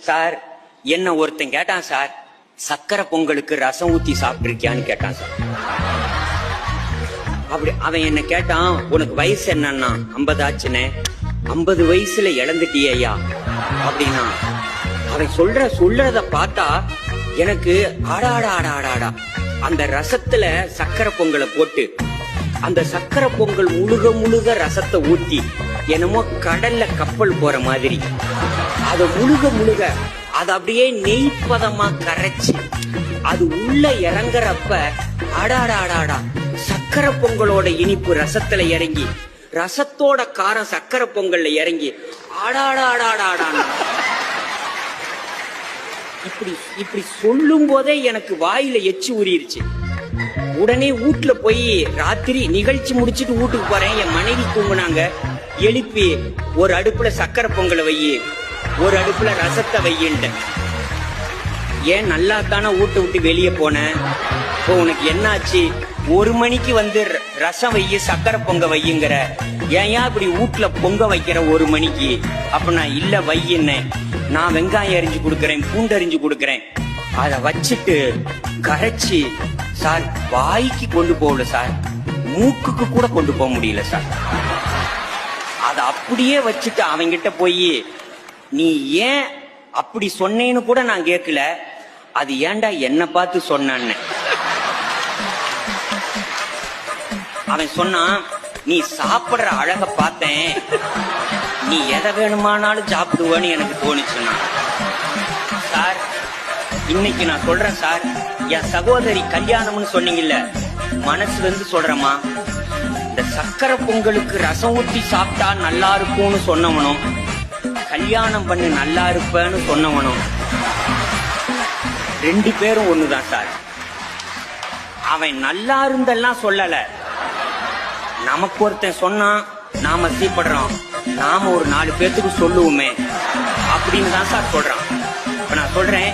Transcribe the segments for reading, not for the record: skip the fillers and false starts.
Sir என்ன ஒருத்தன் கேட்டான் சார், சக்கரை பொங்கலுக்கு ரசம் ஊத்தி சாப்பிட்டிருக்கியான்னு கேட்டான் சார். அப்படி அவன் என்ன கேட்டான், உனக்கு வயசு என்னன்னா 50 ஆச்சுனே. 50 வயசுல இழந்துட்டியா அப்படின்னா அவன் சொல்றத பார்த்தா எனக்கு ஆடாடா அந்த ரசத்துல சக்கரை பொங்கலை போட்டு அந்த சக்கரை பொங்கல் முழுக ரசத்தை ஊத்தி என்னமோ கடல்ல கப்பல் போற மாதிரி அத முழுக அது அப்படியே நெய்ப்பதமா கரைச்சு அது உள்ள இறங்குறப்ப அடாடாடாடா சக்கரை பொங்கலோட இனிப்பு ரசத்துல இறங்கி ரசத்தோட காரம் சக்கரை பொங்கல்ல இறங்கி ஆடாடாடாடாடா. இப்படி சொல்லும் போதே எனக்கு வாயில எச்சி ஊறிடுச்சு. உடனே வீட்டுல போய் ராத்திரி நிகழ்ச்சி முடிச்சிட்டு வீட்டுக்கு போறேன். என் மனைவி தூங்குனாங்க. எழுப்பி ஒரு அடுப்புல சக்கரை பொங்கலை வையி, ஒரு அடுப்புல ரசத்தை வையின்ட்டு. ஏன் நல்லா தானே வீட்டை விட்டு வெளியே போனேன், இப்போ உனக்கு என்னாச்சு? 1 மணிக்கு வந்து ரசம் வைய சக்கரை பொங்க வையுங்கிற, ஏன் இப்படி வீட்டுல பொங்க வைக்கிற 1 மணிக்கு? அப்ப நான் இல்ல வையின்னு, நான் வெங்காயம் அரிஞ்சு கொடுக்கறேன், பூண்டு அரிஞ்சு கொடுக்கறேன். அதை வச்சுட்டு கரைச்சி சார் வாய்க்கு கொண்டு போகல சார், மூக்குக்கு கூட கொண்டு போக முடியல சார். அதை அப்படியே வச்சுட்டு அவங்கிட்ட போய் நீ ஏன் அப்படி சொன்னேன்னு கூட நான் கேட்கல, அது ஏன்டா என்ன பார்த்து சொன்னான்னு. அவன் சொன்னான், நீ சாப்பிடுற அழக பார்த்தேன், நீ எதை வேணுமானாலும் சாப்பிடுவேன்னு எனக்கு தோணுச்சுன்னா. சார் இன்னைக்கு நான் சொல்றேன் சார், என் சகோதரி கல்யாணம்னு சொன்னீங்கல்ல, மனசுல இருந்து சொல்றேம்மா. இந்த சக்கரை பொங்கலுக்கு ரசம் ஊத்தி சாப்பிட்டா நல்லா இருக்கும்னு சொன்னவனும், கல்யாணம் பண்ணி நல்லா இருப்பேன்னு சொன்னவனும் 2 பேரும் ஒண்ணுதான் சார். அவன் நல்லா இருந்தெல்லாம் சொல்லல, நமக்கு ஒருத்தன் சொன்னா நாம சீப்படுறோம், நாம ஒரு 4 பேத்துக்கு சொல்லுவோமே அப்படின்னு தான் சார் சொல்றான். இப்ப நான் சொல்றேன்,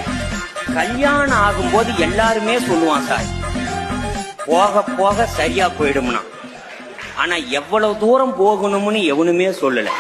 கல்யாணம் ஆகும்போது எல்லாருமே சொல்லுவான் சார், போக போக சரியா போயிடும்னா. ஆனா எவ்வளவு தூரம் போகணும்னு எவனுமே சொல்லல.